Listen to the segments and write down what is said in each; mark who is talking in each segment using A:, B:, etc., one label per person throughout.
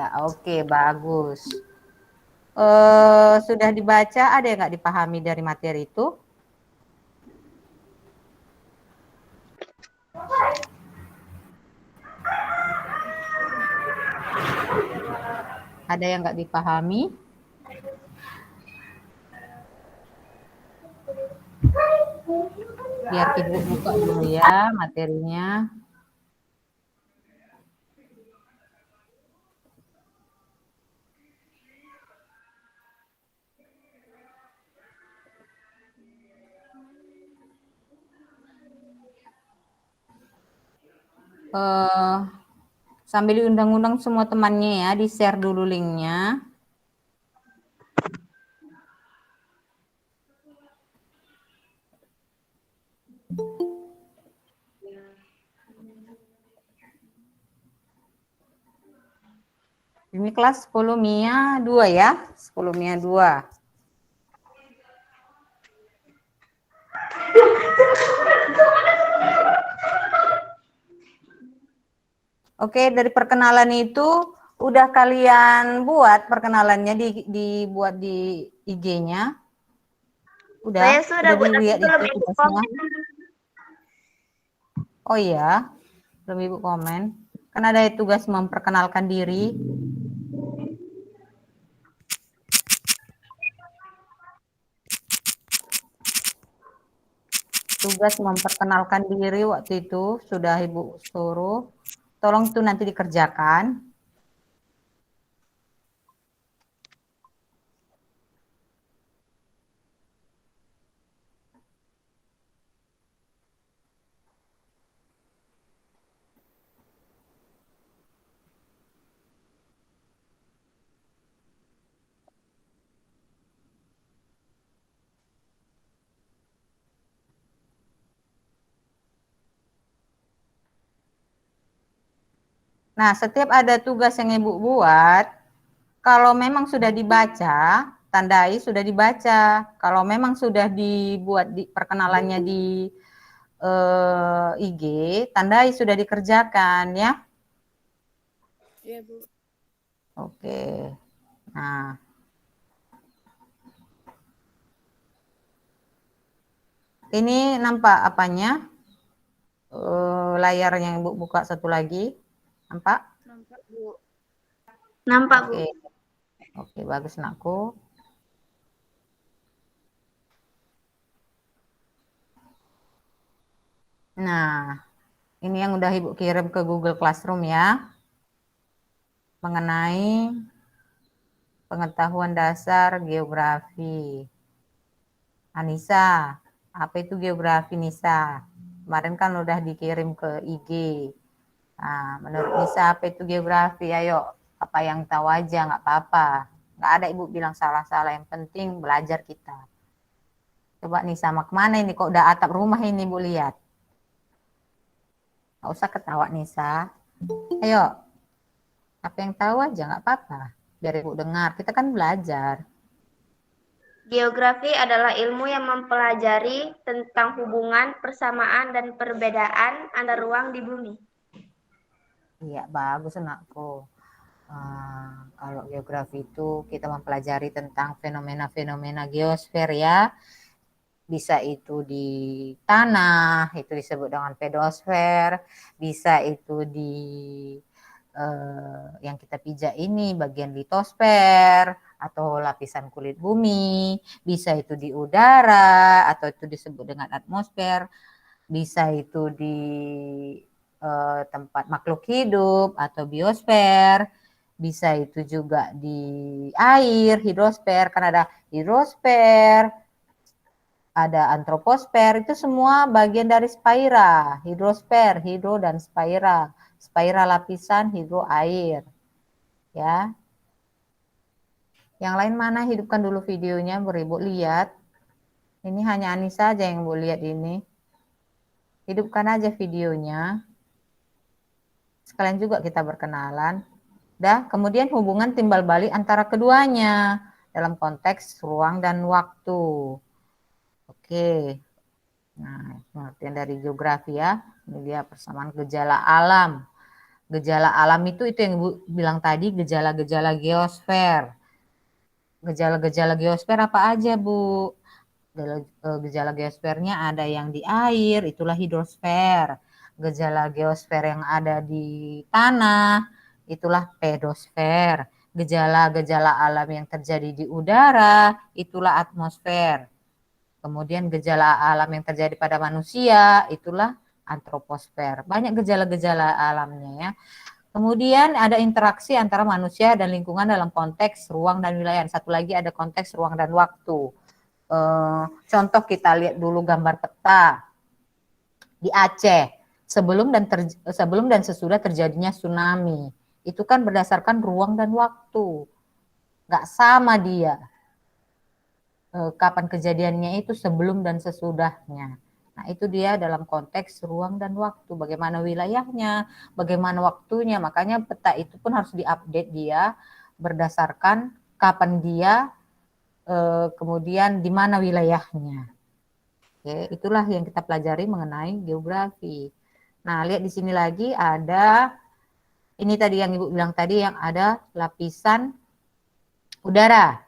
A: Ya, oke, bagus. Sudah dibaca, ada yang nggak dipahami dari materi itu? Ada yang nggak dipahami? Biar Ibu buka dulu ya materinya. Sambil diundang-undang semua temannya ya, di-share dulu linknya. Ini kelas 10 MIA 2 ya, 10 MIA 2. Oke, dari perkenalan itu udah kalian buat perkenalannya dibuat di IG-nya?
B: Saya sudah buat,
A: dilihat
B: belum
A: itu
B: Ibu
A: tugasnya?
B: komen.
A: Oh iya, belum Ibu komen. Kan ada tugas memperkenalkan diri. Tugas memperkenalkan diri waktu itu sudah Ibu suruh. Tolong itu nanti dikerjakan. Nah, setiap ada tugas yang Ibu buat, kalau memang sudah dibaca, tandai sudah dibaca. Kalau memang sudah dibuat di perkenalannya di IG, tandai sudah dikerjakan ya.
C: Iya, Bu.
A: Oke. Nah, ini nampak apanya? Layar yang Ibu buka satu lagi. Nampak?
C: Nampak, Bu.
B: Nampak, Bu.
A: Oke. Oke, bagus nakku. Nah, ini yang udah Ibu kirim ke Google Classroom ya. Mengenai pengetahuan dasar geografi. Anissa, apa itu geografi Nisa? Kemarin kan udah dikirim ke IG. Nah, menurut Nisa apa itu geografi? Ayo, apa yang tahu aja, nggak apa-apa. Nggak ada Ibu bilang salah-salah, yang penting belajar kita. Coba Nisa, mau kemana ini? Kok udah atap rumah ini Bu lihat? Nggak usah ketawa Nisa. Ayo, apa yang tahu aja, nggak apa-apa. Biar Ibu dengar, kita kan belajar.
B: Geografi adalah ilmu yang mempelajari tentang hubungan, persamaan, dan perbedaan antar ruang di bumi.
A: Iya, bagus anakku. Kalau geografi itu kita mempelajari tentang fenomena-fenomena geosfer ya. Bisa itu di tanah, itu disebut dengan pedosfer. Bisa itu di yang kita pijak ini bagian litosfer atau lapisan kulit bumi. Bisa itu di udara atau itu disebut dengan atmosfer. Bisa itu di tempat makhluk hidup atau biosfer, bisa itu juga di air, hidrosfer, kan ada hidrosfer, ada antroposfer, itu semua bagian dari spaira, hidrosfer, hidro dan spaira, spaira lapisan, hidro air, ya. Yang lain mana? Hidupkan dulu videonya, beribu lihat. Ini hanya Anissa aja yang mau lihat ini. Hidupkan aja videonya. Sekalian juga kita berkenalan. Kemudian hubungan timbal balik antara keduanya dalam konteks ruang dan waktu. Oke. Nah, pengertian dari geografi ya. Ini dia persamaan gejala alam. Gejala alam itu yang Ibu bilang tadi, gejala-gejala geosfer. Gejala-gejala geosfer apa aja, Bu? Gejala geosfernya ada yang di air, itulah hidrosfer. Gejala geosfer yang ada di tanah, itulah pedosfer. Gejala-gejala alam yang terjadi di udara, itulah atmosfer. Kemudian gejala alam yang terjadi pada manusia, itulah antroposfer. Banyak gejala-gejala alamnya ya. Kemudian ada interaksi antara manusia dan lingkungan dalam konteks ruang dan wilayah. Satu lagi ada konteks ruang dan waktu. Contoh kita lihat dulu gambar peta di Aceh. Sebelum dan sesudah terjadinya tsunami. Itu kan berdasarkan ruang dan waktu. Nggak sama dia. Kapan kejadiannya itu sebelum dan sesudahnya. Nah, itu dia dalam konteks ruang dan waktu. Bagaimana wilayahnya, bagaimana waktunya. Makanya peta itu pun harus diupdate dia berdasarkan kapan dia, kemudian di mana wilayahnya. Oke, itulah yang kita pelajari mengenai geografi. Nah, lihat di sini lagi ada, ini tadi yang Ibu bilang tadi, yang ada lapisan udara.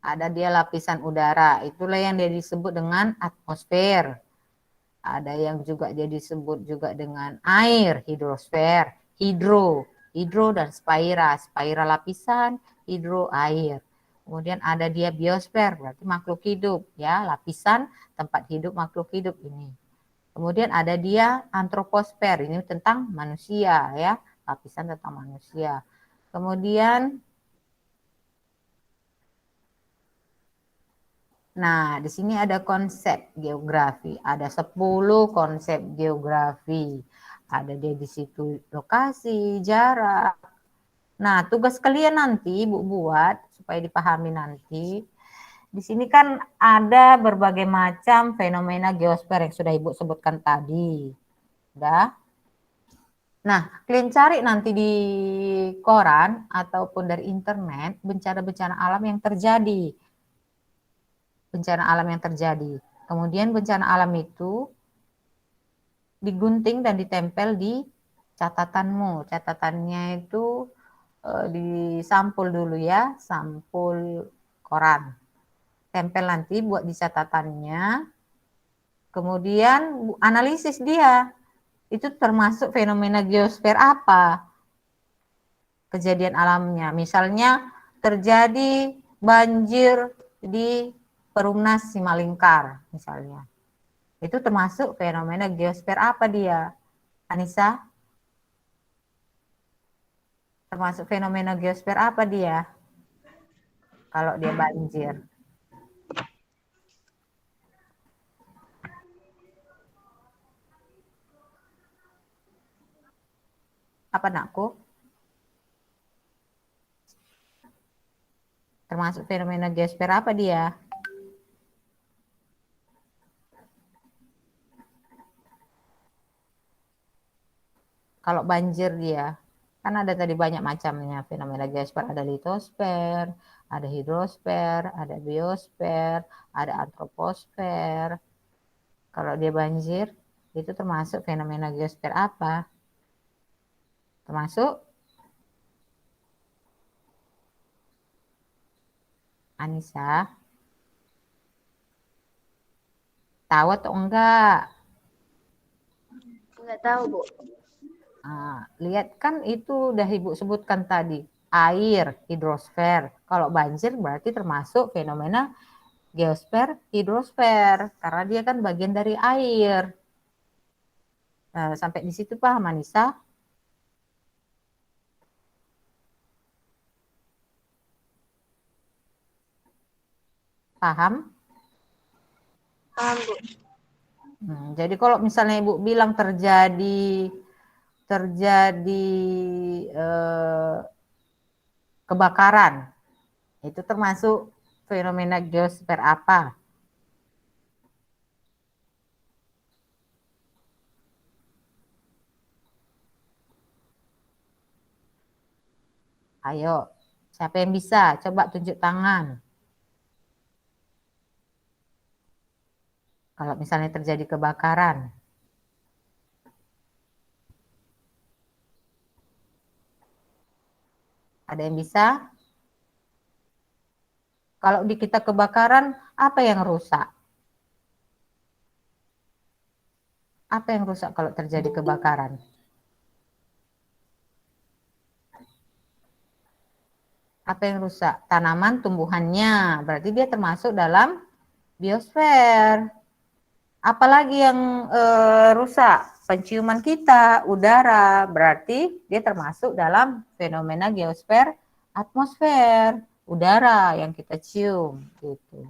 A: Ada dia lapisan udara, itulah yang dia disebut dengan atmosfer. Ada yang juga dia disebut juga dengan air, hidrosfer, hidro dan spira lapisan, hidro air. Kemudian ada dia biosfer, berarti makhluk hidup ya, lapisan tempat hidup makhluk hidup ini. Kemudian ada dia antroposfer, ini tentang manusia ya, lapisan tentang manusia. Kemudian nah, di sini ada konsep geografi, ada 10 konsep geografi. Ada dia di situ lokasi, jarak. Nah, tugas kalian nanti Ibu buat supaya dipahami nanti. Di sini kan ada berbagai macam fenomena geosfer yang sudah Ibu sebutkan tadi. Udah? Nah, kalian cari nanti di koran ataupun dari internet bencana-bencana alam yang terjadi. Bencana alam yang terjadi. Kemudian bencana alam itu digunting dan ditempel di catatanmu. Catatannya itu disampul dulu ya, sampul koran. Tempel nanti buat di catatannya. Kemudian analisis dia. Itu termasuk fenomena geosfer apa? Kejadian alamnya. Misalnya terjadi banjir di Perumnas Simalingkar misalnya. Itu termasuk fenomena geosfer apa dia? Anissa? Termasuk fenomena geosfer apa dia? Kalau dia banjir. Apa nakku? Termasuk fenomena geosfer apa dia? Kalau banjir dia, kan ada tadi banyak macamnya fenomena geosfer, ada litosfer, ada hidrosfer, ada biosfer, ada antroposfer. Kalau dia banjir, itu termasuk fenomena geosfer apa? Termasuk Anissa? Tahu atau enggak?
B: Enggak tahu, Bu.
A: Nah, lihat kan itu udah Ibu sebutkan tadi, air, hidrosfer. Kalau banjir berarti termasuk fenomena geosfer, hidrosfer, karena dia kan bagian dari air. Nah, sampai di situ paham, Anissa? Paham?
B: Paham, Bu.
A: Jadi kalau misalnya Ibu bilang terjadi kebakaran, itu termasuk fenomena geosfer apa? Ayo, siapa yang bisa? Coba tunjuk tangan. Kalau misalnya terjadi kebakaran. Ada yang bisa? Kalau di kita kebakaran, apa yang rusak? Apa yang rusak kalau terjadi kebakaran? Apa yang rusak? Tanaman, tumbuhannya. Berarti dia termasuk dalam biosfer. Apalagi yang rusak? Penciuman kita, udara. Berarti dia termasuk dalam fenomena geosfer, atmosfer, udara yang kita cium. Gitu.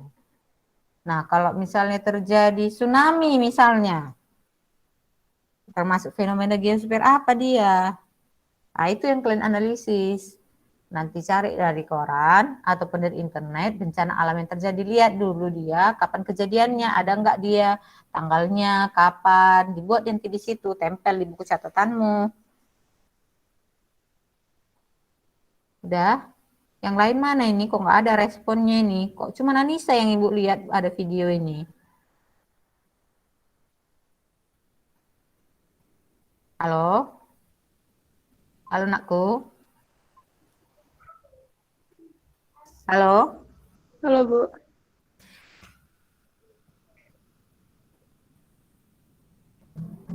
A: Nah, kalau misalnya terjadi tsunami misalnya, termasuk fenomena geosfer apa dia? Nah, itu yang kalian analisis. Nanti cari dari koran ataupun dari internet bencana alam yang terjadi. Lihat dulu dia kapan kejadiannya, ada nggak dia tanggalnya, kapan. Dibuat nanti di situ, tempel di buku catatanmu. Udah? Yang lain mana ini? Kok nggak ada responnya ini? Kok cuma Anissa yang Ibu lihat ada video ini? Halo? Halo nakku? Halo?
C: Halo, Bu.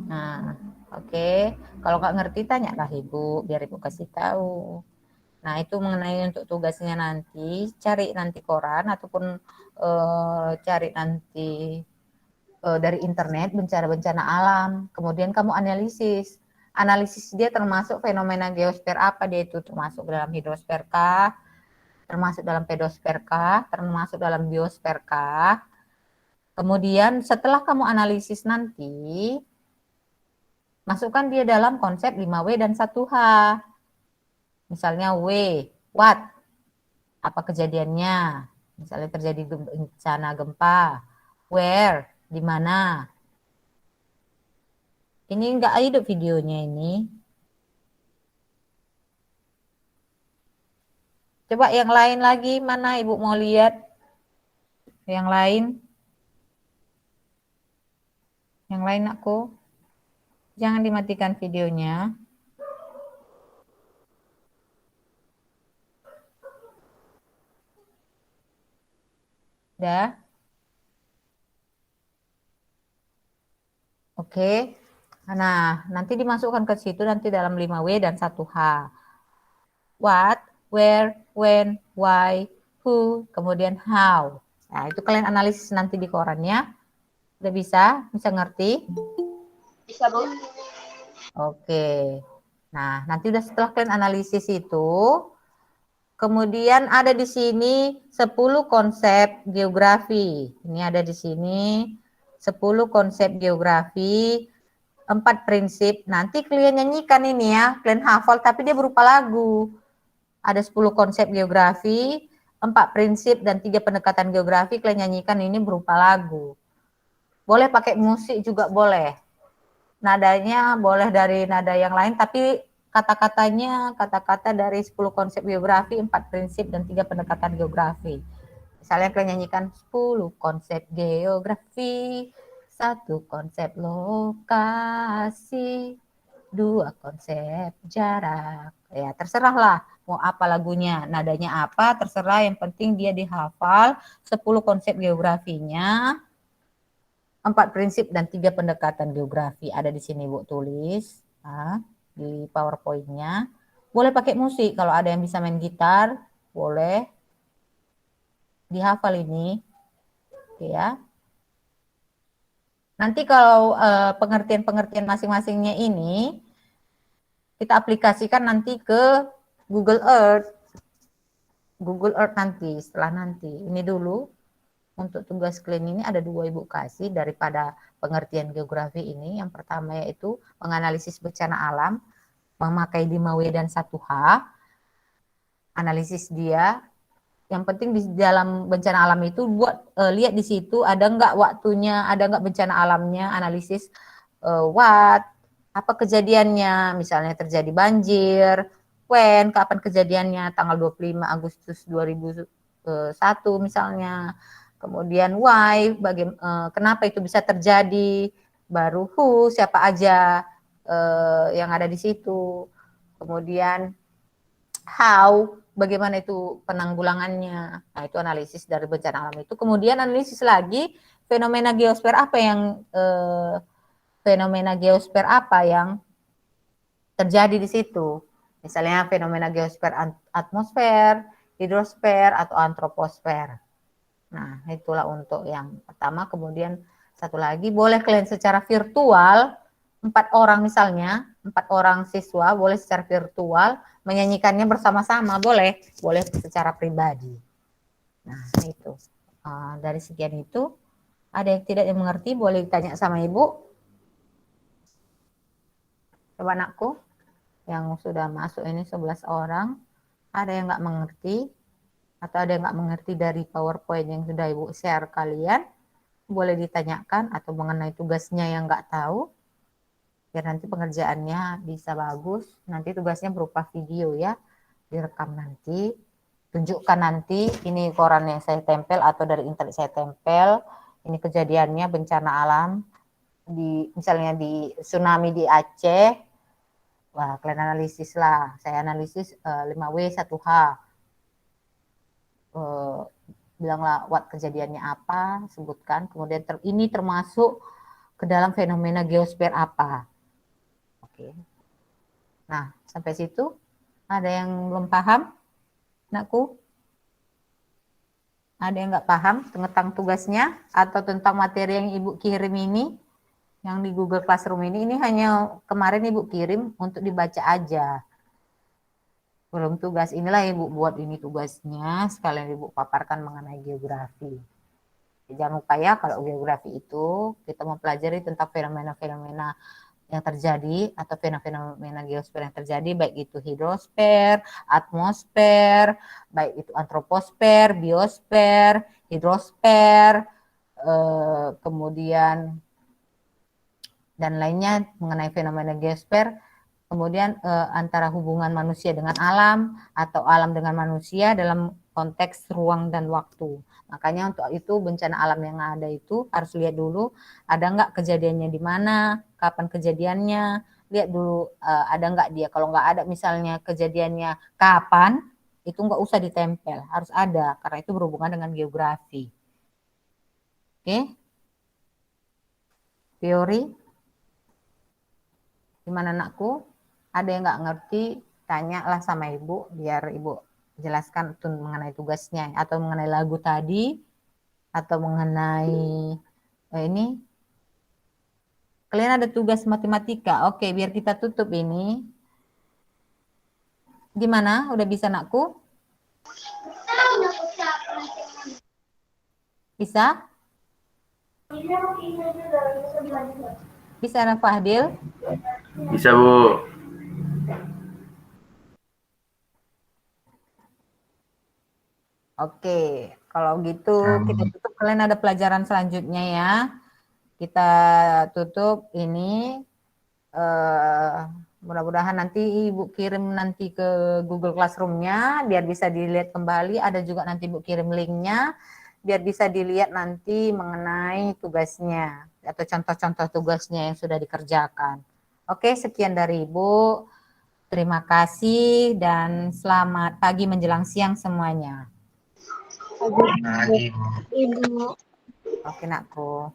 A: Nah, oke. Kalau nggak ngerti tanyalah Ibu, biar Ibu kasih tahu. Nah, itu mengenai untuk tugasnya nanti, cari nanti koran ataupun cari nanti dari internet bencana-bencana alam. Kemudian kamu analisis. Analisis dia termasuk fenomena geosfer apa dia itu, termasuk dalam hidrosfer kah, termasuk dalam pedosfer kah, termasuk dalam biosfer kah. Kemudian setelah kamu analisis nanti, masukkan dia dalam konsep 5W dan 1H. Misalnya W, what? Apa kejadiannya? Misalnya terjadi bencana gempa. Where? Di mana? Ini enggak hidup videonya ini. Coba yang lain lagi, mana Ibu mau lihat? Yang lain? Yang lain aku? Jangan dimatikan videonya. Udah? Oke. Nah, nanti dimasukkan ke situ nanti dalam 5W dan 1H. What, where, when, why, who, kemudian how. Nah, itu kalian analisis nanti di korannya. Udah bisa? Bisa ngerti?
B: Bisa, Bu.
A: Oke. Nah, nanti udah setelah kalian analisis itu, kemudian ada di sini 10 konsep geografi. Ini ada di sini 10 konsep geografi, 4 prinsip. Nanti kalian nyanyikan ini ya, kalian hafal tapi dia berupa lagu. Ada 10 konsep geografi, 4 prinsip dan 3 pendekatan geografi, kalian nyanyikan ini berupa lagu. Boleh pakai musik juga boleh. Nadanya boleh dari nada yang lain, tapi kata-katanya kata-kata dari 10 konsep geografi, 4 prinsip, dan 3 pendekatan geografi. Misalnya kalian nyanyikan 10 konsep geografi, 1 konsep lokasi, 2 konsep jarak. Ya, terserahlah mau apa lagunya, nadanya apa, terserah, yang penting dia dihafal 10 konsep geografinya, 4 prinsip dan 3 pendekatan geografi. Ada di sini Bu tulis di PowerPoint-nya. Boleh pakai musik, kalau ada yang bisa main gitar, boleh dihafal ini. Oke ya. Nanti kalau pengertian-pengertian masing-masingnya ini kita aplikasikan nanti ke Google Earth. Google Earth nanti, setelah nanti. Ini dulu untuk tugas kalian ini ada 2 Ibu kasih daripada pengertian geografi ini. Yang pertama yaitu menganalisis bencana alam, memakai 5W dan 1H. Analisis dia. Yang penting di dalam bencana alam itu buat lihat di situ ada nggak waktunya, ada nggak bencana alamnya, analisis what, apa kejadiannya, misalnya terjadi banjir, when, kapan kejadiannya, tanggal 25 Agustus 2001 misalnya, kemudian why, kenapa itu bisa terjadi, baru who, siapa aja yang ada di situ, kemudian bagaimana itu penanggulangannya. Nah, itu analisis dari bencana alam itu. Kemudian analisis lagi fenomena geosfer apa yang terjadi di situ. Misalnya fenomena geosfer atmosfer, hidrosfer, atau antroposfer. Nah, itulah untuk yang pertama. Kemudian satu lagi, boleh kalian secara virtual, 4 orang misalnya, 4 orang siswa boleh secara virtual menyanyikannya bersama-sama, boleh secara pribadi. Nah, itu. Dari sekian itu, ada yang tidak mengerti, boleh ditanya sama Ibu. Coba anakku, yang sudah masuk ini 11 orang, ada yang nggak mengerti, atau ada yang nggak mengerti dari PowerPoint yang sudah Ibu share kalian, boleh ditanyakan, atau mengenai tugasnya yang nggak tahu, biar nanti pengerjaannya bisa bagus. Nanti tugasnya berupa video ya, direkam nanti, tunjukkan nanti, ini koran yang saya tempel atau dari internet saya tempel, ini kejadiannya bencana alam, misalnya di tsunami di Aceh. Wah, kalian analisis lah. Saya analisis 5W 1H. Bilanglah what kejadiannya apa, sebutkan. Kemudian ini termasuk ke dalam fenomena geosfer apa. Oke. Nah, sampai situ ada yang belum paham? Anakku? Ada yang nggak paham tentang tugasnya atau tentang materi yang Ibu kirim ini? Yang di Google Classroom ini hanya kemarin Ibu kirim untuk dibaca aja. Belum tugas. Inilah Ibu buat ini tugasnya, sekalian Ibu paparkan mengenai geografi. Jangan lupa ya, kalau geografi itu kita mempelajari tentang fenomena-fenomena yang terjadi atau fenomena geosfer yang terjadi, baik itu hidrosfer, atmosfer, baik itu antroposfer, biosfer, hidrosfer, kemudian dan lainnya mengenai fenomena geosfer, kemudian antara hubungan manusia dengan alam atau alam dengan manusia dalam konteks ruang dan waktu. Makanya untuk itu bencana alam yang ada itu harus lihat dulu ada nggak kejadiannya di mana, kapan kejadiannya, lihat dulu ada nggak dia. Kalau nggak ada misalnya kejadiannya kapan, itu nggak usah ditempel, harus ada karena itu berhubungan dengan geografi. Oke? Teori? Gimana anakku? Ada yang nggak ngerti, tanyalah sama Ibu, biar Ibu jelaskan mengenai tugasnya, atau mengenai lagu tadi, atau mengenai ini. Kalian ada tugas matematika. Oke, biar kita tutup ini. Gimana? Udah bisa anakku? Bisa? Bisa anak Fahdil?
D: Bisa, Bu.
A: Oke, kalau gitu kita tutup. Kalian ada pelajaran selanjutnya ya. Kita tutup ini. Mudah-mudahan nanti Ibu kirim nanti ke Google Classroom-nya biar bisa dilihat kembali. Ada juga nanti Ibu kirim link-nya biar bisa dilihat nanti mengenai tugasnya atau contoh-contoh tugasnya yang sudah dikerjakan. Oke, sekian dari Ibu. Terima kasih dan selamat pagi menjelang siang semuanya.
C: Ibu.
A: Oke, nakku.